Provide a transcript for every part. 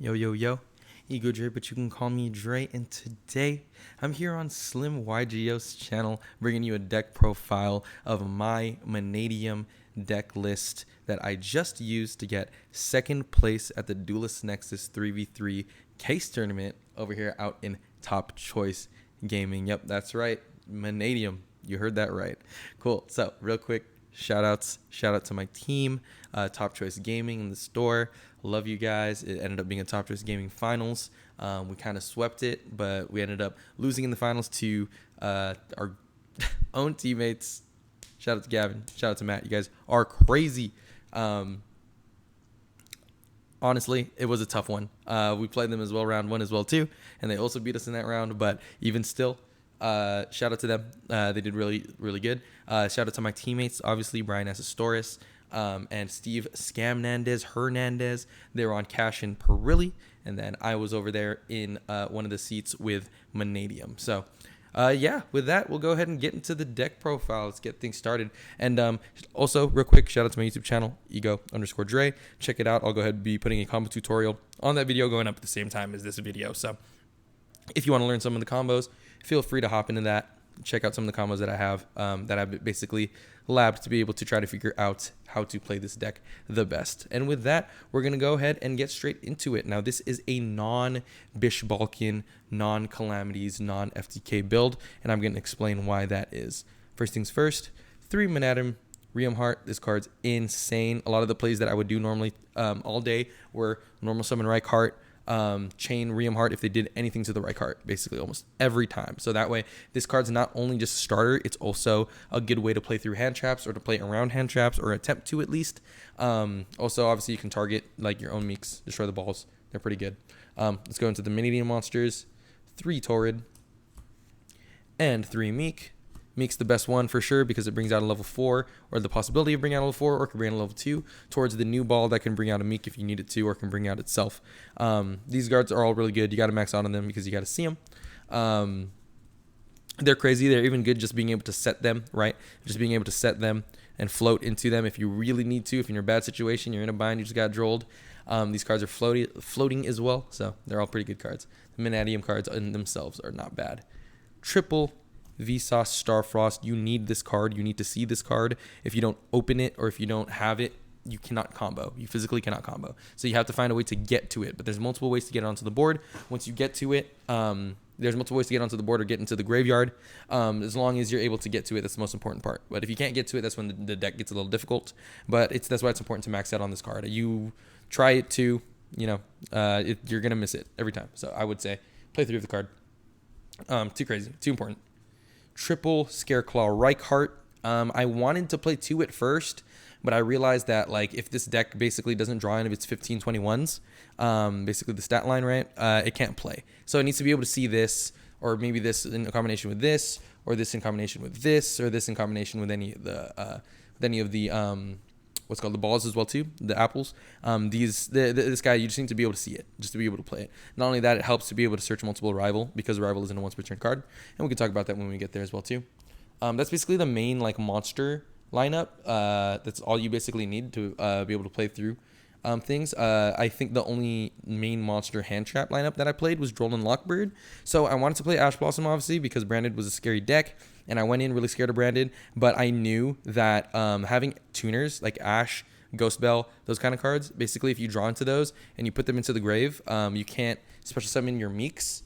Yo, yo, yo. Ego Dre, but you can call me Dre. And today, I'm here on SlimYGO's channel, bringing you a deck profile of my Mannadium deck list that I just used to get second place at the Duelist Nexus 3v3 case tournament over here out in Top Choice Gaming. Yep, that's right. Mannadium. You heard that right. Cool. So, real quick, shout out to my team, Top Choice Gaming in the store. Love you guys. It ended up being a Top Choice Gaming finals. We kind of swept it, but we ended up losing in the finals to our own teammates. Shout out to Gavin. Shout out to Matt. You guys are crazy. Honestly, it was a tough one. We played them as well round one as well too, and they also beat us in that round. But even still, shout out to them. They did really, really good. Shout out to my teammates, obviously Brian Asastoris, and Steve Hernandez. They were on Cash and Perilli, and then I was over there in one of the seats with Mannadium. So, yeah, with that, we'll go ahead and get into the deck profile. Let's get things started. And also, real quick, shout out to my YouTube channel, ego_Dre. Check it out. I'll go ahead and be putting a combo tutorial on that video going up at the same time as this video. So, if you want to learn some of the combos, feel free to hop into that. Check out some of the combos that I have that I've basically labbed to be able to try to figure out how to play this deck the best. And with that, we're going to go ahead and get straight into it. Now, this is a non-Bish Balkan, non-Calamities, non-FTK build, and I'm going to explain why that is. First things first, 3 Mannadium, Riem Heart. This card's insane. A lot of the plays that I would do normally all day were normal summon Reichardt, chain Riem Heart if they did anything to the Reichardt, basically almost every time. So that way, this card's not only just a starter, it's also a good way to play through hand traps or to play around hand traps or attempt to at least. Also, obviously, you can target like your own Meeks, destroy the balls. They're pretty good. Let's go into the Mannadium monsters. 3 Torrid and 3 Meek. Meek's the best one for sure because it brings out a level 4 or the possibility of bringing out a level 4 or can bring out a level 2 towards the new ball that can bring out a Meek if you need it to or can bring out itself. These guards are all really good. You got to max out on them because you got to see them. They're crazy. They're even good just being able to set them, right? Just being able to set them and float into them if you really need to. If you're in a bad situation, you're in a bind, you just got drolled. These cards are floating as well, so they're all pretty good cards. The Mannadium cards in themselves are not bad. Triple Vsauce Starfrost. You need this card. You need to see this card. If you don't open it or if you don't have it, you cannot combo. You physically cannot combo. So you have to find a way to get to it. But there's multiple ways to get it onto the board. Once you get to it, there's multiple ways to get onto the board or get into the graveyard. As long as you're able to get to it, that's the most important part. But if you can't get to it, that's when the deck gets a little difficult. But that's why it's important to max out on this card. You try it too, you're going to miss it every time. So I would say play through the card. Too crazy. Too important. Triple Scareclaw Reichardt. I wanted to play 2 at first, but I realized that like if this deck basically doesn't draw any of its 15/21s, basically the stat line, right? It can't play. So it needs to be able to see this, or maybe this in combination with this, or this in combination with this, or this in combination with any of the what's called the balls as well too, the apples. This guy, you just need to be able to see it, just to be able to play it. Not only that, it helps to be able to search multiple rival because rival isn't a once per turn card, and we can talk about that when we get there as well too. That's basically the main like monster lineup. That's all you basically need to be able to play through things. I think the only main monster hand trap lineup that I played was Droll and Lockbird. So I wanted to play Ash Blossom obviously because Branded was a scary deck. And I went in really scared of Branded, but I knew that having tuners like Ash, Ghost Bell, those kind of cards, basically if you draw into those and you put them into the grave, you can't special summon your Meeks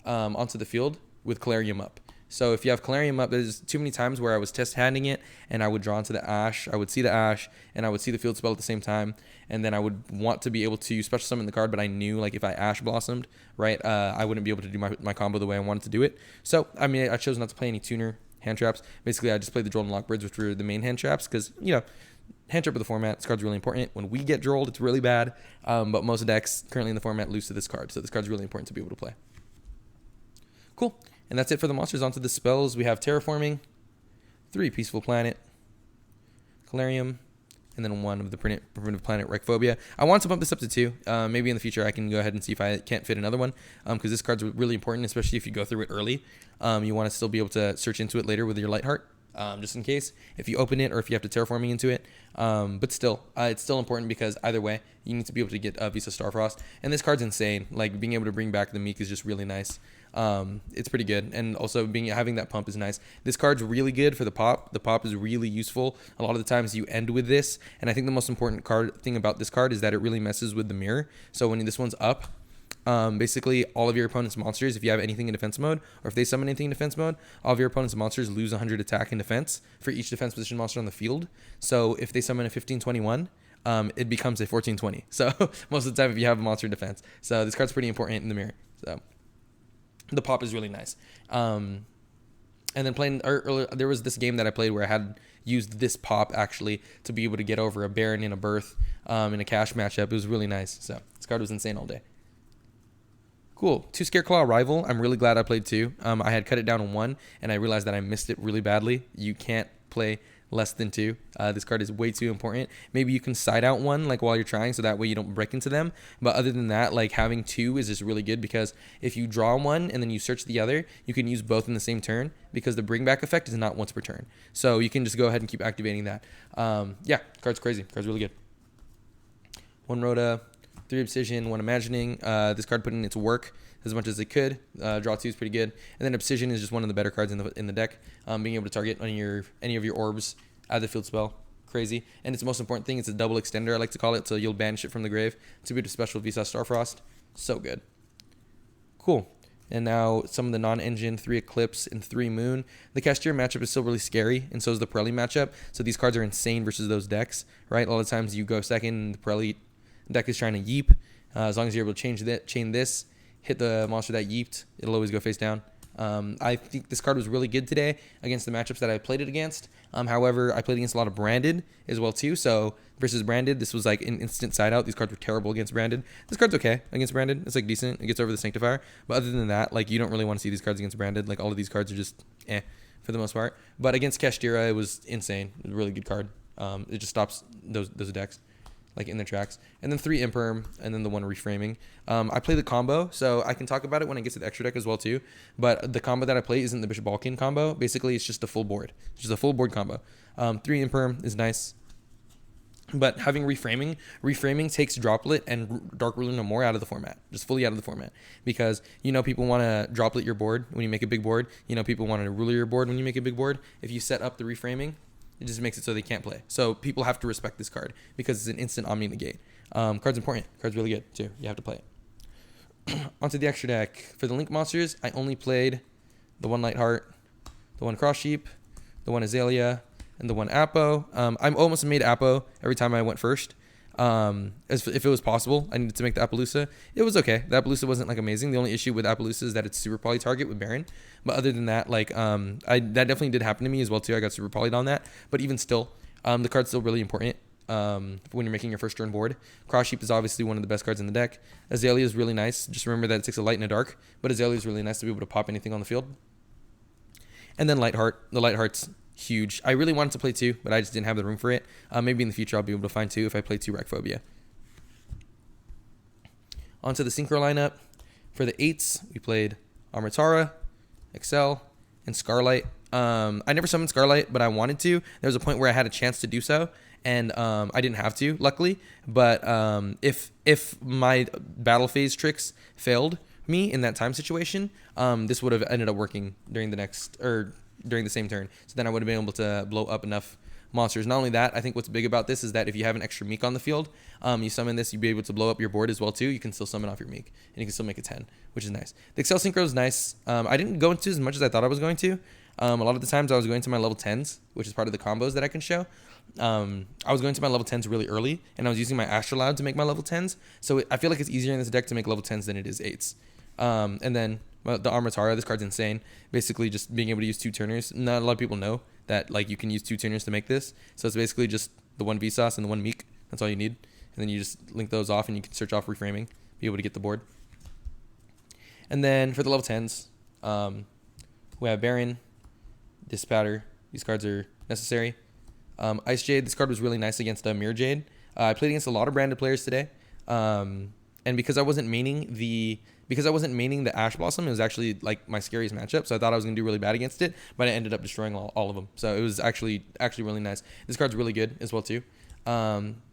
onto the field with Calarium up. So if you have Calarium up, there's too many times where I was test handing it and I would draw into the Ash, I would see the Ash, and I would see the field spell at the same time, and then I would want to be able to special summon the card, but I knew like if I Ash Blossomed, right, I wouldn't be able to do my combo the way I wanted to do it. So, I mean, I chose not to play any tuner hand traps. Basically, I just played the Droll and Lockbirds, which were the main hand traps, because, hand trap of the format, this card's really important. When we get drolled, it's really bad, but most decks currently in the format lose to this card, so this card's really important to be able to play. Cool. And that's it for the monsters. Onto the spells. We have Terraforming, 3 Peaceful Planet, Calarium, and then 1 of the Primitive Planet, Reichphobia. I want to bump this up to 2. Maybe in the future I can go ahead and see if I can't fit another one, because this card's really important, especially if you go through it early. You want to still be able to search into it later with your Lightheart. just in case if you open it or if you have to terraforming into it. But still, it's still important because either way, you need to be able to get Visa Starfrost. And this card's insane. Like, being able to bring back the Meek is just really nice. It's pretty good. And also having that pump is nice. This card's really good for the pop. The pop is really useful. A lot of the times you end with this. And I think the most important thing about this card is that it really messes with the mirror. So when this one's up, basically all of your opponent's monsters, if you have anything in defense mode, or if they summon anything in defense mode, all of your opponent's monsters lose 100 attack and defense for each defense position monster on the field. So if they summon a 1521, it becomes a 1420. So most of the time if you have a monster in defense. So this card's pretty important in the mirror. So the pop is really nice. And then playing earlier, there was this game that I played where I had used this pop actually to be able to get over a Baron in a Birth in a cash matchup. It was really nice. So this card was insane all day. Cool. 2 Scareclaw Rival. I'm really glad I played 2. I had cut it down to 1, and I realized that I missed it really badly. You can't play less than 2. This card is way too important. Maybe you can side out 1 like while you're trying, so that way you don't break into them. But other than that, like, having 2 is just really good, because if you draw 1 and then you search the other, you can use both in the same turn, because the bring back effect is not once per turn. So you can just go ahead and keep activating that. Yeah, card's crazy. Card's really good. 1 Rhoda, 3 Obsidian, 1 Imagining. This card put in its work as much as it could. Draw 2 is pretty good. And then Obsidian is just one of the better cards in the deck. Being able to target any of your orbs out of the field spell. Crazy. And its most important thing, it's a double extender, I like to call it. So you'll banish it from the grave to be able to special Visa Starfrost. So good. Cool. And now some of the non-engine, 3 Eclipse and 3 Moon. The Cashier matchup is still really scary, and so is the Pirelli matchup. So these cards are insane versus those decks, right? A lot of times you go second and the Pirelli deck is trying to yeep. As long as you're able to chain this, hit the monster that yeeped, it'll always go face down. I think this card was really good today against the matchups that I played it against. However, I played against a lot of Branded as well too. So versus Branded, this was like an instant side out. These cards were terrible against Branded. This card's okay against Branded. It's like decent. It gets over the Sanctifier. But other than that, like, you don't really want to see these cards against Branded. Like, all of these cards are just for the most part. But against Kashtira, it was insane. It was a really good card. It just stops those decks like in the tracks. And then 3 Imperm, and then the 1 Reframing. I play the combo, so I can talk about it when I get to the extra deck as well too. But the combo that I play isn't the Bishop Balkan combo. Basically, it's just a full board. It's just a full board combo. 3 Imperm is nice. But having reframing takes Droplet and Dark Ruler No More out of the format, just fully out of the format, because people want to Droplet your board when you make a big board. People want to ruler your board when you make a big board. If you set up the reframing, it just makes it so they can't play. So people have to respect this card because it's an instant Omni negate. Card's important. Card's really good too. You have to play it. Onto the extra deck. For the Link monsters, I only played the 1 Lightheart, the 1 Cross Sheep, the 1 Azalea, and the 1 Apo. I almost made Apo every time I went first. As if it was possible, I needed to make the Appaloosa. It was okay. The Appaloosa wasn't like amazing. The only issue with Appaloosa is that it's super poly target with Baron. But other than that, like, that definitely did happen to me as well too. I got super polyed on that. But even still, the card's still really important when you're making your first turn board. Cross Sheep is obviously one of the best cards in the deck. Azalea is really nice. Just remember that it takes a light and a dark. But Azalea is really nice to be able to pop anything on the field. And then Lightheart. The Lightheart's huge. I really wanted to play 2, but I just didn't have the room for it. Maybe in the future I'll be able to find 2 if I play 2 Rackphobia. Onto the Synchro lineup. For the 8s, we played Armatara, Excel, and Scarlight. I never summoned Scarlight, but I wanted to. There was a point where I had a chance to do so, and I didn't have to, luckily. But if my battle phase tricks failed me in that time situation, this would have ended up working during the same turn. So then I would have been able to blow up enough monsters. Not only that, I think what's big about this is that if you have an extra Meek on the field, you summon this, you'll be able to blow up your board as well too. You can still summon off your Meek, and you can still make a 10, which is nice. The Excel Synchro is nice. I didn't go into as much as I thought I was going to. A lot of the times I was going to my level 10s, which is part of the combos that I can show. I was going to my level 10s really early, and I was using my Astrolabe to make my level 10s. So I feel like it's easier in this deck to make level 10s than it is 8s. And then the Armatara, this card's insane. Basically just being able to use 2 turners. Not a lot of people know that, like, you can use 2 turners to make this. So it's basically just the 1 Vsauce and the 1 Meek. That's all you need. And then you just link those off and you can search off reframing, be able to get the board. And then for the level 10s, we have Baron, Dissipator. These cards are necessary. Ice Jade, this card was really nice against Mirror Jade. I played against a lot of branded players today. And because I wasn't maining the Ash Blossom, it was actually like my scariest matchup. So I thought I was gonna do really bad against it, but I ended up destroying all of them. So it was actually really nice. This card's really good as well too.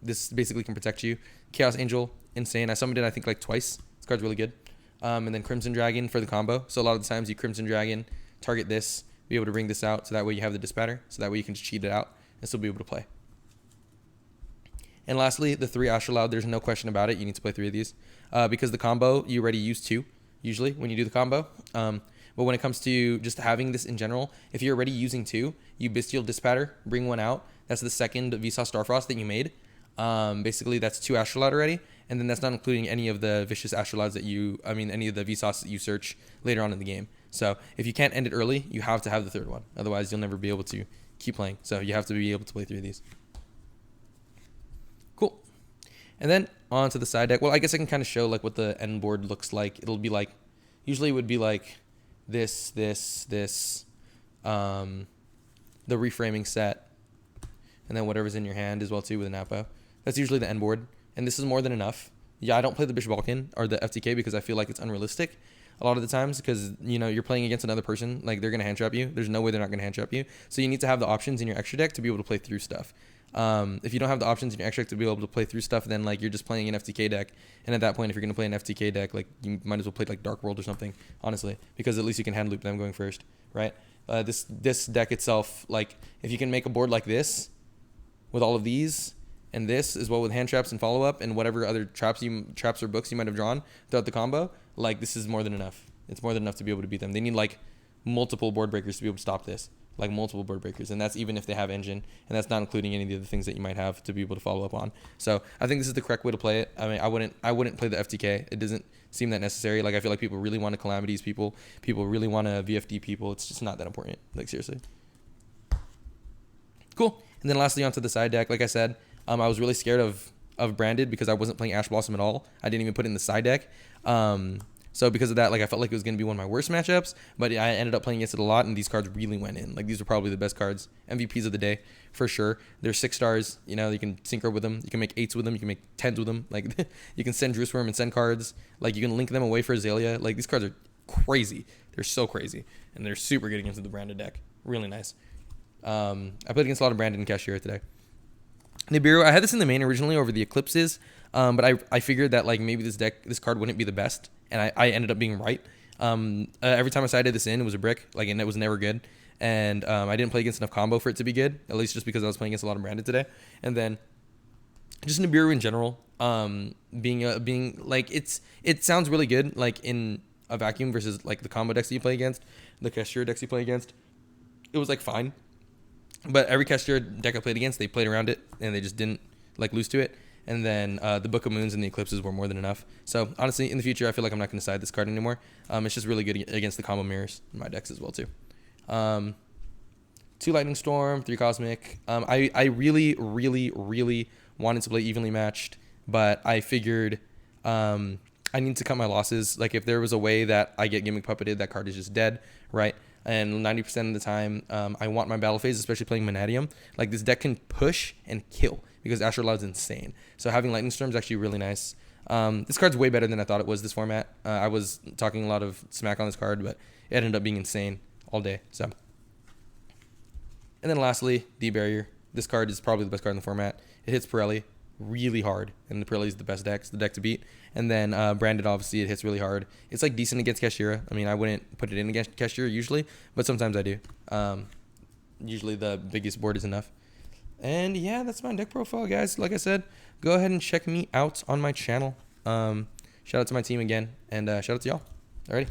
This basically can protect you. Chaos Angel, insane. I summoned it I think like twice. This card's really good. And then Crimson Dragon for the combo. So a lot of the times you Crimson Dragon, target this, be able to bring this out, so that way you have the Dispatter, so that way you can just cheat it out and still be able to play. And lastly, the 3 Astrolabe, there's no question about it. You need to play 3 of these. Because the combo, you already use 2, usually, when you do the combo. But when it comes to just having this in general, if you're already using 2, you Bestial Dispatter, bring 1 out. That's the second Vsauce Starfrost that you made. Basically, that's 2 Astrolabe already. And then that's not including any of the vicious Astrolabes any of the Vsauce that you search later on in the game. So if you can't end it early, you have to have the 3rd one. Otherwise, you'll never be able to keep playing. So you have to be able to play 3 of these. Cool. And then on to the side deck. Well, I guess I can kind of show like what the end board looks like. It'll be like, usually it would be like this, the reframing set, and then whatever's in your hand as well too with an Apo. That's usually the end board. And this is more than enough. Yeah, I don't play the Bishop Balkan or the FTK because I feel like it's unrealistic a lot of the times, because you're playing against another person, like they're gonna hand trap you. There's no way they're not gonna hand trap you. So you need to have the options in your extra deck to be able to play through stuff. If you don't have the options in your extra deck to be able to play through stuff, then like you're just playing an FTK deck. And at that point, if you're gonna play an FTK deck, like you might as well play like Dark World or something, honestly, because at least you can hand loop them going first, right? This deck itself, like if you can make a board like this with all of these, and this as well with hand traps and follow up and whatever other traps or books you might have drawn throughout the combo, like this is more than enough. It's more than enough to be able to beat them. They need like multiple board breakers to be able to stop this, like multiple board breakers, and that's even if they have engine, and that's not including any of the other things that you might have to be able to follow up on. So I think this is the correct way to play it. I mean, I wouldn't play the FTK. It doesn't seem that necessary. Like I feel like people really want to calamities people really want to VFD people. It's just not that important. Like seriously. Cool. And then lastly onto the side deck, like I said, I was really scared of Branded because I wasn't playing Ash Blossom at all. I didn't even put it in the side deck. So because of that, like I felt like it was going to be one of my worst matchups, but I ended up playing against it a lot, and these cards really went in. Like these are probably the best cards, MVPs of the day for sure. They're 6 stars. You can synchro with them. You can make 8s with them. You can make 10s with them. Like you can send Drewsworm and send cards. Like you can link them away for Azalea. Like these cards are crazy. They're so crazy, and they're super good against the Branded deck. Really nice. I played against a lot of Branded and Cashier today. Nibiru, I had this in the main originally over the Eclipses, but I figured that like maybe this card wouldn't be the best, and I ended up being right. Every time I sided this in, it was a brick, like, and it was never good. And I didn't play against enough combo for it to be good, at least just because I was playing against a lot of Branded today. And then just Nibiru in general, being like it sounds really good like in a vacuum versus like the combo decks that you play against, the Cashier decks you play against. It was like fine. But every Cashier deck I played against, they played around it, and they just didn't like lose to it. And then the Book of Moons and the Eclipses were more than enough. So honestly, in the future, I feel like I'm not going to side this card anymore. It's just really good against the combo mirrors in my decks as well too. 2 Lightning Storm, 3 Cosmic. I really, really, really wanted to play evenly matched, but I figured I need to cut my losses. Like if there was a way that I get Gimmick Puppeted, that card is just dead, right? And 90% of the time, I want my battle phase, especially playing Mannadium. Like this deck can push and kill because Astrolabe is insane. So having Lightning Storm is actually really nice. This card's way better than I thought it was this format. I was talking a lot of smack on this card, but it ended up being insane all day. So, and then lastly, the Barrier. This card is probably the best card in the format. It hits Pirelli really hard, and the Pirelli is the best deck. It's the deck to beat. And then Branded, obviously, it hits really hard. It's like decent against Cashier. I mean, I wouldn't put it in against Cashier usually, but sometimes I do. Usually the biggest board is enough. And yeah, that's my deck profile, guys. Like I said, go ahead and check me out on my channel. Shout out to my team again, and shout out to y'all. Alrighty.